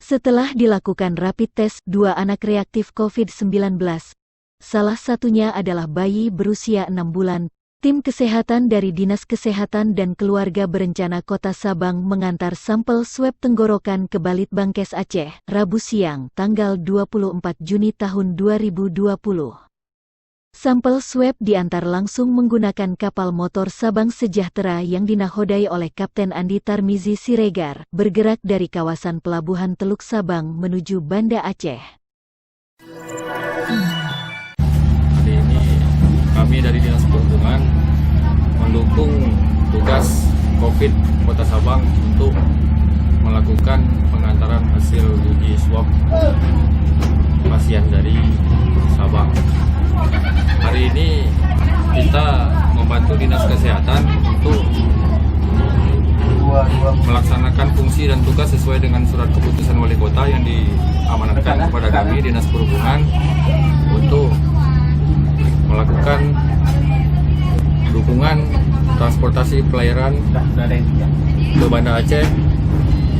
Setelah dilakukan rapid test, 2 anak reaktif COVID-19. Salah satunya adalah bayi berusia 6 bulan. Tim kesehatan dari Dinas Kesehatan dan Keluarga Berencana Kota Sabang mengantar sampel swab tenggorokan ke Balitbangkes Aceh, Rabu siang, tanggal 24 Juni tahun 2020. Sampel swab diantar langsung menggunakan kapal motor Sabang Sejahtera yang dinakodai oleh Kapten Andi Tarmizi Siregar, bergerak dari kawasan Pelabuhan Teluk Sabang menuju Banda Aceh. Hari ini kami dari Dinas Perhubungan mendukung tugas COVID Kota Sabang untuk melakukan pengantaran hasil uji swab pasien dari Sabang. Hari ini kita membantu Dinas Kesehatan untuk melaksanakan fungsi dan tugas sesuai dengan surat keputusan Wali Kota yang diamanatkan kepada kami Dinas Perhubungan untuk melakukan dukungan transportasi pelayaran ke Banda Aceh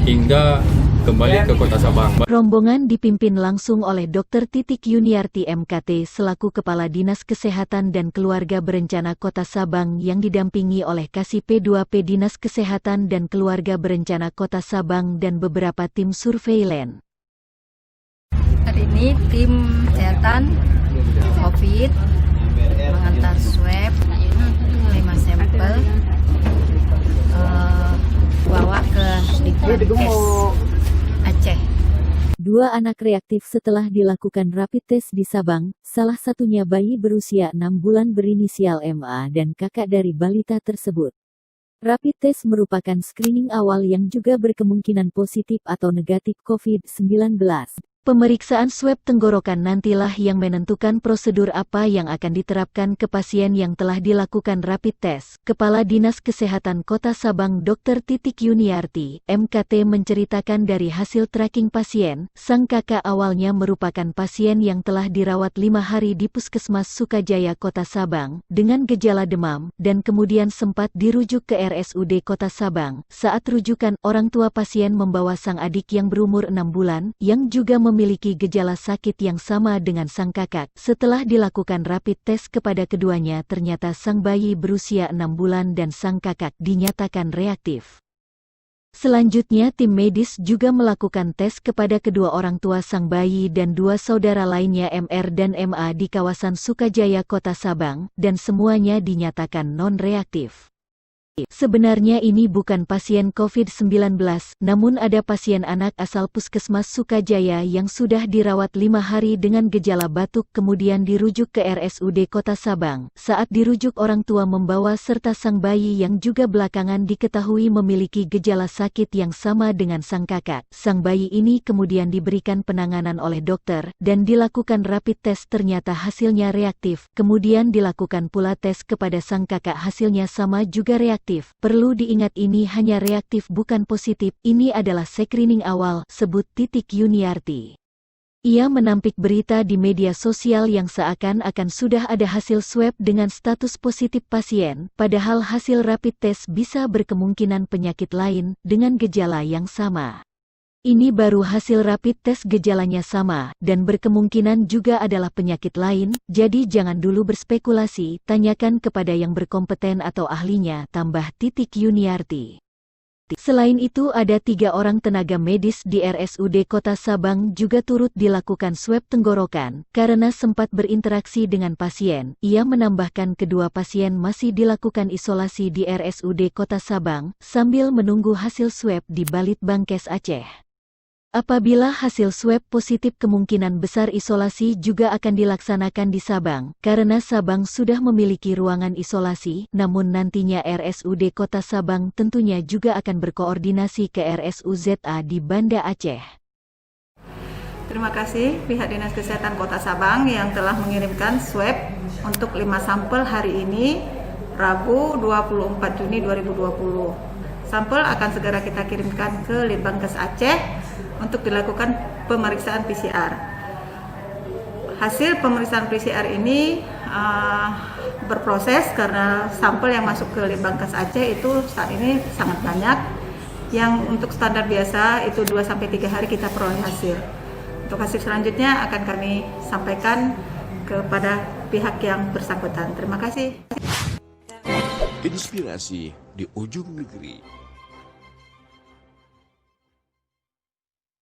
hingga kembali ke Kota Sabang. Rombongan dipimpin langsung oleh Dr. Titik Yuniarti MKT selaku Kepala Dinas Kesehatan dan Keluarga Berencana Kota Sabang yang didampingi oleh Kasih P2P Dinas Kesehatan dan Keluarga Berencana Kota Sabang dan beberapa tim surveillance. Hari ini tim kesehatan COVID mengantar swab 5 sampel bawa ke Balitbangkes Aceh. 2 anak reaktif setelah dilakukan rapid test di Sabang, salah satunya bayi berusia 6 bulan berinisial MA dan kakak dari balita tersebut. Rapid test merupakan screening awal yang juga berkemungkinan positif atau negatif COVID-19. Pemeriksaan swab tenggorokan nantilah yang menentukan prosedur apa yang akan diterapkan ke pasien yang telah dilakukan rapid test. Kepala Dinas Kesehatan Kota Sabang Dr. Titik Yuniarti, MKT menceritakan dari hasil tracking pasien, sang kakak awalnya merupakan pasien yang telah dirawat 5 hari di Puskesmas Sukajaya Kota Sabang, dengan gejala demam, dan kemudian sempat dirujuk ke RSUD Kota Sabang. Saat rujukan, orang tua pasien membawa sang adik yang berumur 6 bulan, yang juga memiliki gejala sakit yang sama dengan sang kakak. Setelah dilakukan rapid test kepada keduanya, ternyata sang bayi berusia 6 bulan dan sang kakak dinyatakan reaktif. Selanjutnya tim medis juga melakukan tes kepada kedua orang tua sang bayi dan 2 saudara lainnya MR dan MA di kawasan Sukajaya Kota Sabang, dan semuanya dinyatakan non-reaktif. Sebenarnya ini bukan pasien COVID-19, namun ada pasien anak asal Puskesmas Sukajaya yang sudah dirawat 5 hari dengan gejala batuk kemudian dirujuk ke RSUD Kota Sabang. Saat dirujuk orang tua membawa serta sang bayi yang juga belakangan diketahui memiliki gejala sakit yang sama dengan sang kakak. Sang bayi ini kemudian diberikan penanganan oleh dokter dan dilakukan rapid test, ternyata hasilnya reaktif. Kemudian dilakukan pula tes kepada sang kakak, hasilnya sama juga reaktif. Perlu diingat ini hanya reaktif bukan positif, ini adalah screening awal, sebut Titik Yuniarti. Ia menampik berita di media sosial yang seakan-akan sudah ada hasil swab dengan status positif pasien, padahal hasil rapid test bisa berkemungkinan penyakit lain dengan gejala yang sama. Ini baru hasil rapid test gejalanya sama, dan berkemungkinan juga adalah penyakit lain, jadi jangan dulu berspekulasi, tanyakan kepada yang berkompeten atau ahlinya, tambah Titik Yuniarti. Selain itu ada 3 orang tenaga medis di RSUD Kota Sabang juga turut dilakukan swab tenggorokan, karena sempat berinteraksi dengan pasien. Ia menambahkan kedua pasien masih dilakukan isolasi di RSUD Kota Sabang, sambil menunggu hasil swab di Balitbangkes Aceh. Apabila hasil swab positif, kemungkinan besar isolasi juga akan dilaksanakan di Sabang, karena Sabang sudah memiliki ruangan isolasi, namun nantinya RSUD Kota Sabang tentunya juga akan berkoordinasi ke RSUZA di Banda Aceh. Terima kasih pihak Dinas Kesehatan Kota Sabang yang telah mengirimkan swab untuk 5 sampel hari ini, Rabu 24 Juni 2020. Sampel akan segera kita kirimkan ke Litbangkes Aceh untuk dilakukan pemeriksaan PCR. Hasil pemeriksaan PCR ini berproses karena sampel yang masuk ke Litbangkes Aceh itu saat ini sangat banyak. Yang untuk standar biasa itu 2-3 hari kita peroleh hasil. Untuk hasil selanjutnya akan kami sampaikan kepada pihak yang bersangkutan. Terima kasih. Inspirasi di ujung negeri.